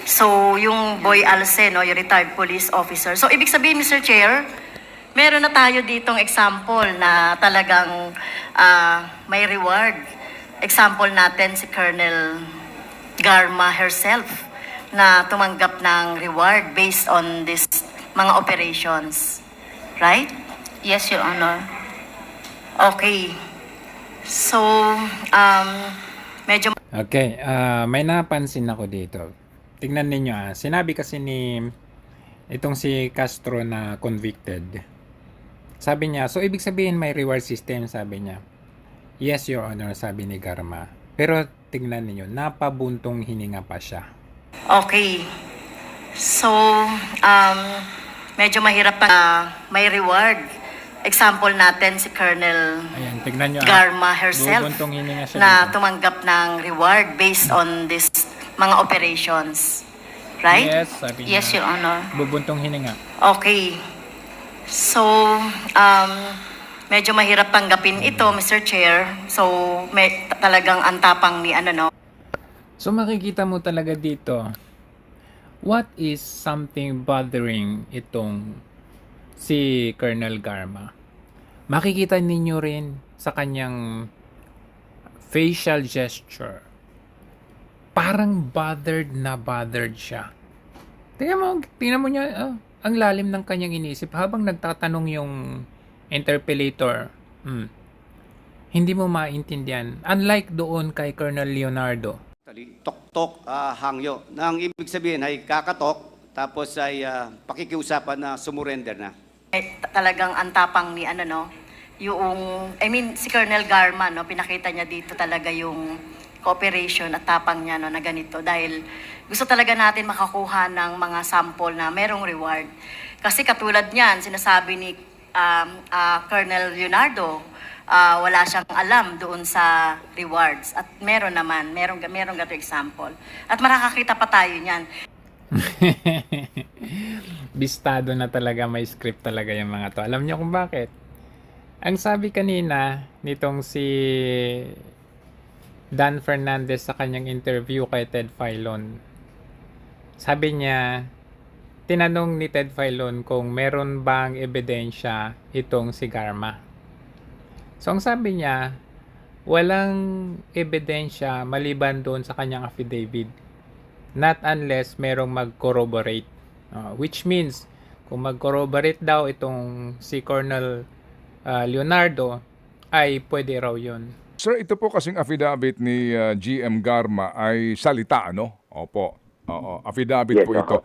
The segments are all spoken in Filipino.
So, yung Boy Alce, no, yung retired police officer. So, ibig sabihin, Mr. Chair, meron na tayo ditong example na talagang may reward. Example natin si Colonel Garma herself na tumanggap ng reward based on this mga operations. Right? Yes, Your Honor. Okay. So, medyo Okay, may napansin ako dito. Tingnan ninyo sinabi kasi ni itong si Castro na convicted. Sabi niya, so ibig sabihin may reward system, sabi niya. Yes, Your Honor, sabi ni Garma. Pero tingnan ninyo, napabuntong hininga pa siya. okay. So, medyo mahirap pa may reward. Example natin si Colonel Ayan, tignan nyo. Garma herself Bubuntong hininga siya na dito. tumanggap ng reward based on this mga operations. Right? Yes, sabi niya. Yes, Your Honor. Bubuntong hininga. Okay. So, medyo mahirap tanggapin ito, Mr. Chair. So, talagang antapang ni no? So makikita mo talaga dito, what is something bothering itong si Colonel Garma? Makikita ninyo rin sa kanyang facial gesture. Parang bothered na bothered siya. Tingnan mo niya, ang lalim ng kanyang iniisip habang nagtatanong yung interpellator. Hindi mo maintindihan. Unlike doon kay Colonel Leonardo. Tok-tok, hangyo. Nang ibig sabihin ay kakatok, tapos ay pakikiusapan na sumurrender na. Talagang antapang ni no? Si Colonel Garma, no? Pinakita niya dito talaga yung cooperation at tapang niya, no, na ganito. Dahil gusto talaga natin makakuha ng mga sample na merong reward. Kasi katulad niyan, sinasabi ni Colonel Leonardo, wala siyang alam doon sa rewards. At merong gato example. At makakakita pa tayo niyan. Bistado na talaga, may script talaga yung mga to. Alam niyo kung bakit? Ang sabi kanina nitong si Dan Fernandez sa kanyang interview kay Ted Filon, sabi niya, tinanong ni Ted Filon kung meron bang ebidensya itong si Garma. So ang sabi niya, walang ebidensya maliban doon sa kanyang affidavit. Not unless merong mag-corroborate. Which means, kung mag-corroborate daw itong si Colonel Leonardo, ay pwede raw yun. Sir, ito po kasing affidavit ni GM Garma ay salita, ano? Opo. Oo, affidavit Yes, po ito.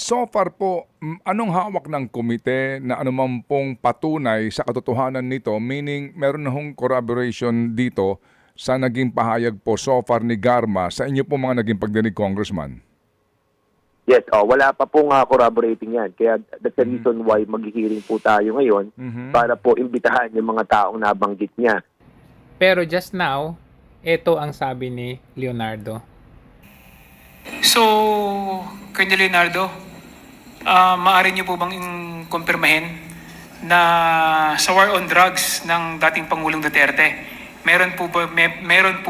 So far po, anong hawak ng komite na anuman pong patunay sa katotohanan nito? Meaning, meron na hong corroboration dito sa naging pahayag po so far ni Garma sa inyo po mga naging pagdinig, Congressman? Yes, wala pa pong corroborating yan. Kaya that's the reason why maghihiring po tayo ngayon para po imbitahan yung mga taong nabanggit niya. Pero just now, ito ang sabi ni Leonardo. So, Colonel Leonardo, maaari niyo po bang kumpirmahin na sa war on drugs ng dating Pangulong Duterte, meron po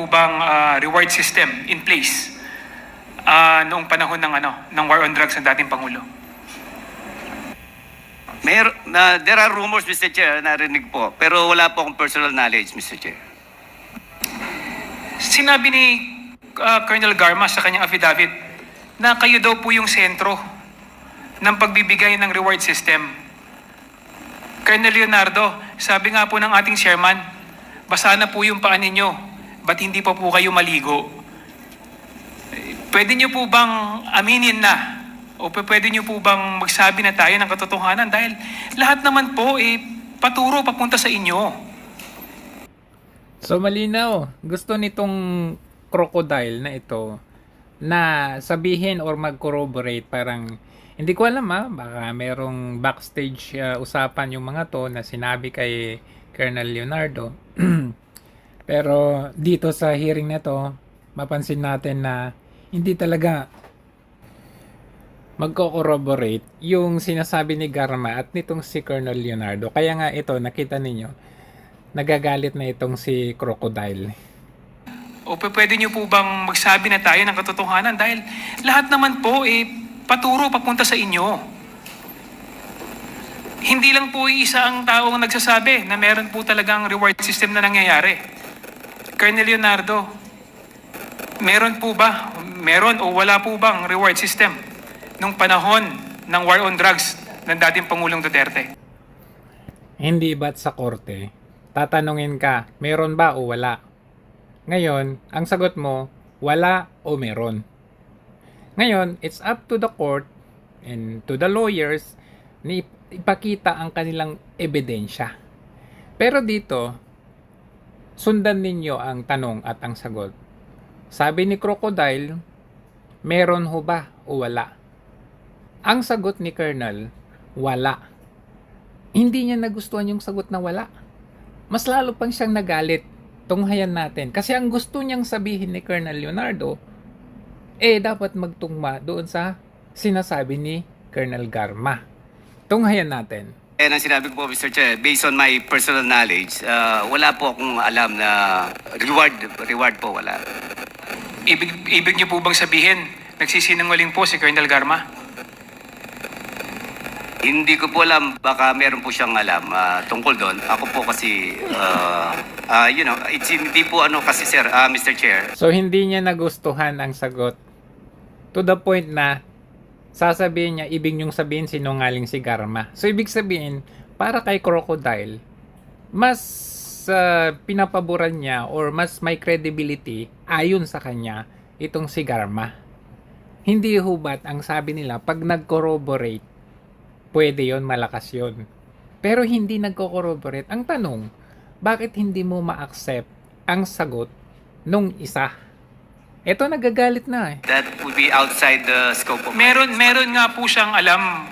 bang reward system in place noong panahon ng war on drugs ng dating Pangulo? There are rumors, Mr. Chair, narinig po. Pero wala po akong personal knowledge, Mr. Chair. Sinabi ni Colonel Garma sa kanyang affidavit na kayo daw po yung sentro ng pagbibigay ng reward system. Colonel Leonardo, sabi nga po ng ating chairman, basa na po yung paa ninyo, ba't hindi pa po kayo maligo? Pwede niyo po bang aminin na o pwede niyo po bang magsabi na tayo ng katotohanan dahil lahat naman po paturo papunta sa inyo. So malinaw, gusto nitong crocodile na ito na sabihin or mag-corroborate, parang hindi ko alam baka merong backstage usapan yung mga to na sinabi kay Colonel Leonardo. Pero dito sa hearing na to, mapansin natin na hindi talaga magko-corroborate yung sinasabi ni Garma at nitong si Colonel Leonardo. Kaya nga ito, nakita ninyo, nagagalit na itong si Crocodile. O pwede nyo po bang magsabi na tayo ng katotohanan? Dahil lahat naman po, paturo papunta sa inyo. Hindi lang po isa ang taong nagsasabi na meron po talagang reward system na nangyayari. Colonel Leonardo, meron po ba, meron o wala po bang reward system nung panahon ng war on drugs ng dating Pangulong Duterte? Hindi ba't sa korte, tatanungin ka, meron ba o wala? Ngayon, ang sagot mo, wala o meron. Ngayon, it's up to the court and to the lawyers na ipakita ang kanilang ebidensya. Pero dito, sundan ninyo ang tanong at ang sagot. Sabi ni Crocodile, meron ho ba o wala? Ang sagot ni Colonel, wala. Hindi niya nagustuhan yung sagot na wala. Mas lalo pang siyang nagalit. Tunghayan natin. Kasi ang gusto niyang sabihin ni Colonel Leonardo, dapat magtungma doon sa sinasabi ni Colonel Garma. Tunghayan natin. And ang sinabi ko po, Mr. Chair, based on my personal knowledge, wala po akong alam na reward po, wala. Ibig niyo po bang sabihin, nagsisinungaling po si Colonel Garma? Hindi ko po alam, baka meron po siyang alam tungkol doon. Ako po kasi, hindi po kasi sir, Mr. Chair. So, hindi niya nagustuhan ang sagot. To the point na, sasabihin niya, ibig niyong sabihin sinungaling si Garma. So, ibig sabihin, para kay Crocodile, mas pinapaboran niya or mas may credibility ayon sa kanya itong si Garma. Hindi hubat ang sabi nila, pag nag-corroborate, pwede yon, malakas yon. Pero hindi nagko-corroborate. Ang tanong, bakit hindi mo ma-accept ang sagot nung isa? Ito, nagagalit na eh. That would be outside the scope of... Meron nga po siyang alam,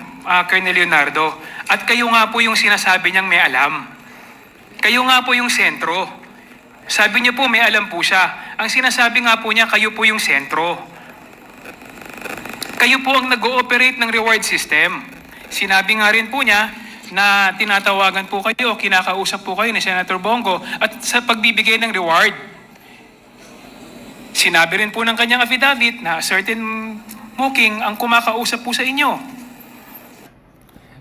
Colonel Leonardo. At kayo nga po yung sinasabi niyang may alam. Kayo nga po yung sentro. Sabi niyo po may alam po siya. Ang sinasabi nga po niya, kayo po yung sentro. Kayo po ang nag-ooperate ng reward system. Sinabi nga rin po niya na tinatawagan po kayo, kinakausap po kayo ni Senator Bongo at sa pagbibigay ng reward. Sinabi rin po ng kanyang affidavit na certain Muking ang kumakausap po sa inyo.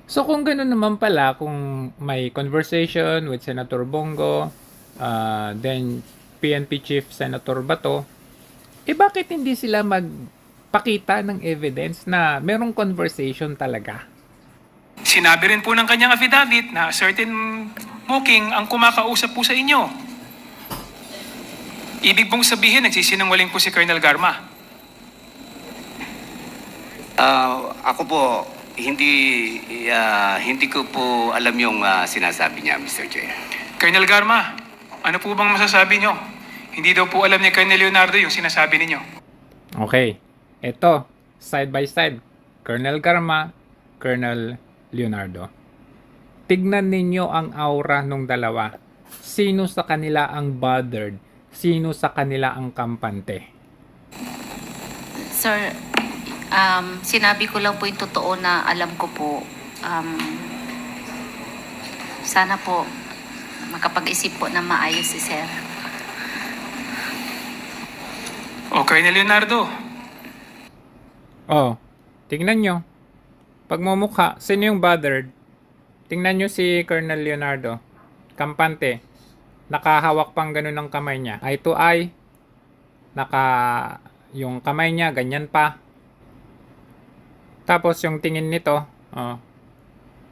So kung gano'n naman pala, kung may conversation with Senator Bongo, then PNP Chief Senator Bato, bakit hindi sila magpakita ng evidence na merong conversation talaga? Sinabi rin po ng kanyang affidavit na certain Muking ang kumakausap po sa inyo. Ibig pong sabihin, nagsisinungaling po si Colonel Garma. Ako po, hindi ko po alam yung sinasabi niya, Mr. Chair. Colonel Garma, ano po bang masasabi nyo? Hindi daw po alam ni Colonel Leonardo yung sinasabi ninyo. Okay, eto, side by side, Colonel Garma, Colonel Leonardo. Tignan ninyo ang aura nung dalawa. Sino sa kanila ang bothered? Sino sa kanila ang kampante? Sir, sinabi ko lang po yung totoo na alam ko po. Sana po makapag-isip po na maayos si Sir. O, Colonel Leonardo, Oh, tingnan nyo. Pagmumukha, sino yung bothered? Tingnan nyo si Colonel Leonardo. Kampante. Nakahawak pang ganun ng kamay niya. Eye to eye. Yung kamay niya, ganyan pa. Tapos yung tingin nito,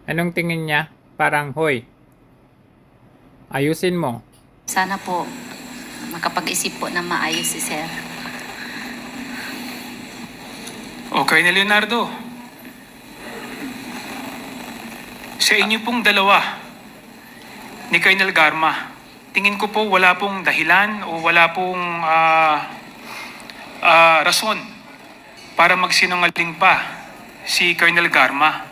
anong tingin niya? Parang, hoy, ayusin mo. Sana po makapag-isip po na maayos si Sir. o Colonel Leonardo, sa inyo pong dalawa ni Colonel Garma, tingin ko po wala pong dahilan o wala pong rason para magsinungaling pa si Colonel Garma.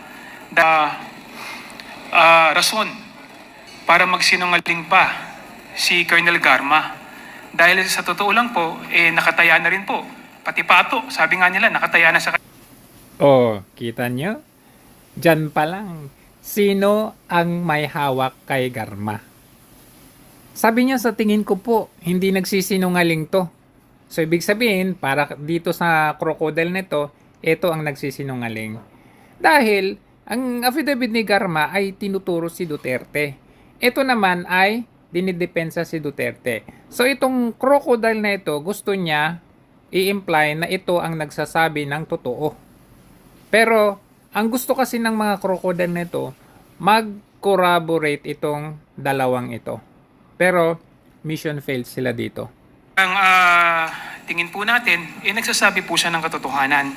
Rason para magsinungaling pa si Colonel Garma. Dahil sa totoo lang po, nakataya na rin po. Pati pato, sabi nga nila, nakataya na sa... Oh, kita nyo? Diyan pa lang. Sino ang may hawak kay Garma? Sabi niya, sa tingin ko po, hindi nagsisinungaling to. So, ibig sabihin, para dito sa crocodile nito, ito ang nagsisinungaling. Dahil, ang affidavit ni Garma ay tinuturo si Duterte. Ito naman ay dinidepensa si Duterte. So, itong crocodile na ito, gusto niya i-imply na ito ang nagsasabi ng totoo. Pero, ang gusto kasi ng mga crocodile na ito, mag-corroborate itong dalawang ito. Pero, mission failed sila dito. Ang tingin po natin, nagsasabi po siya ng katotohanan.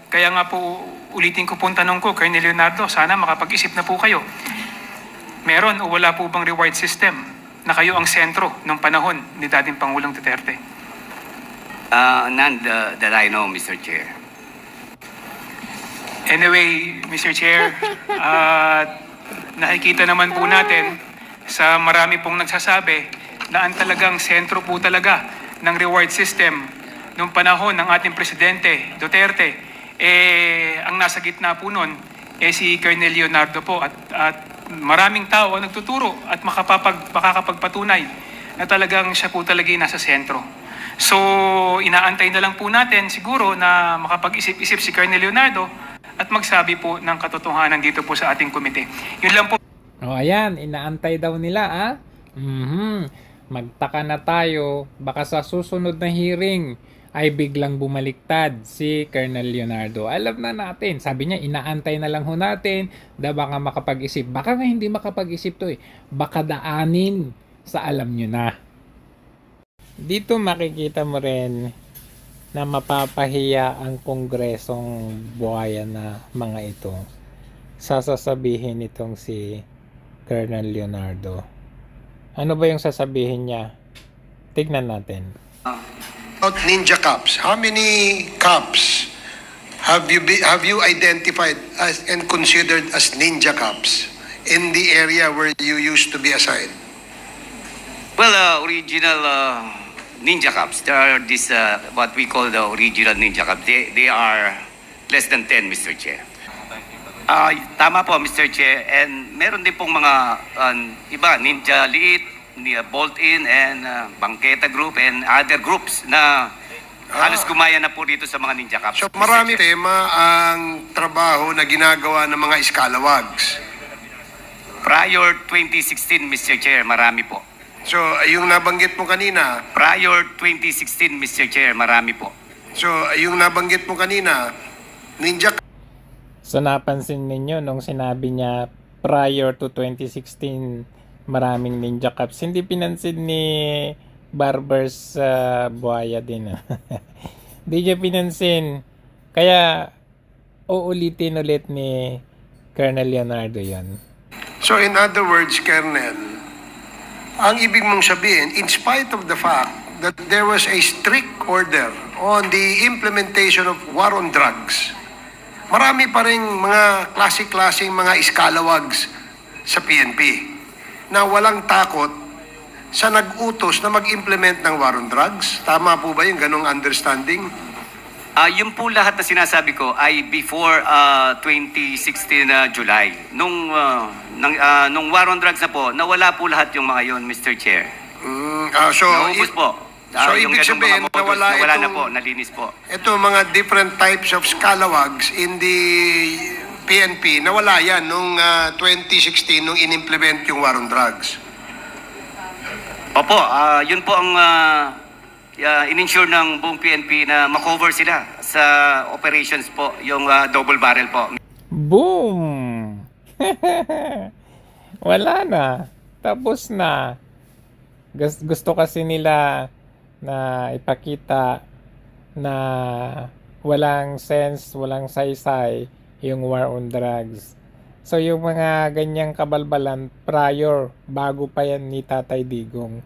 Kaya nga po, ulitin ko po ang tanong ko, Colonel Leonardo, sana makapag-isip na po kayo. Meron o wala po bang reward system na kayo ang sentro ng panahon ni dating Pangulong Duterte? None that I know, Mr. Chair. Anyway, Mr. Chair, nakikita naman po natin sa marami pong nagsasabi na ang talagang sentro po talaga ng reward system nung panahon ng ating Presidente Duterte, ang nasa gitna po nun, si Colonel Leonardo po at maraming tao ang nagtuturo at makakapagpatunay na talagang siya po talaga yung nasa sentro. So, inaantay na lang po natin siguro na makapag-isip-isip si Colonel Leonardo at magsabi po ng katotohanan dito po sa ating komite. Yun lang po. O, ayan, inaantay daw nila, Magtaka na tayo, baka sa susunod na hearing ay biglang bumaliktad si Colonel Leonardo. Alam na natin, sabi niya, inaantay na lang ho natin, baka makapag-isip. Baka nga hindi makapag-isip to baka daanin sa alam nyo na. Dito makikita mo rin na mapapahiya ang kongresong buhaya na mga ito. Sasasabihin itong si Colonel Leonardo. Ano ba yung sasabihin niya? Tignan natin. About Ninja Cups, how many cups have you identified as and considered as Ninja Cups in the area where you used to be assigned? Well, original Ninja Cups. There are this, what we call the original Ninja Cups. They are less than 10, Mr. Chair. Tama po, Mr. Chair. And meron din pong mga iba, Ninja Liit, Bolt-in, and Bangketa Group, and other groups na halos gumaya na po dito sa mga Ninja Cups. So marami tema ang trabaho na ginagawa ng mga scalawags. Prior 2016, Mr. Chair, marami po. So yung nabanggit mo kanina, Prior 2016, Mr. Chair, marami po. so yung nabanggit mo kanina, Ninja So napansin ninyo nung sinabi niya prior to 2016 maraming Ninja Cups, hindi pinansin ni Barbers Buhaya din. Hindi niya pinansin. Kaya uulitin ulit ni Colonel Leonardo yan. So in other words, Colonel, ang ibig mong sabihin, in spite of the fact that there was a strict order on the implementation of war on drugs, marami pa rin mga klase-klaseng mga iskalawags sa PNP na walang takot sa nag-utos na mag-implement ng war on drugs. Tama po ba yung ganong understanding? Yung po lahat na sinasabi ko ay before 2016 July. Nung war on drugs na po, nawala po lahat yung mga yon, Mr. Chair. Naubos po. So Yung ibig ganung sabihin, mga modus, nawala na itong, po, nalinis po. ito mga different types of scalawags in the PNP, nawala yan nung 2016 nung in-implement yung war on drugs. Opo, yun po ang in-ensure ng buong PNP na makover sila sa operations po, yung double barrel po. Boom! Wala na. Tapos na. Gusto kasi nila na ipakita na walang sense, walang saysay yung war on drugs. So yung mga ganyang kabalbalan prior, bago pa yan ni Tatay Digong.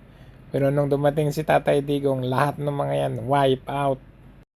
Pero nung dumating si Tatay Digong, lahat ng mga yan wipe out.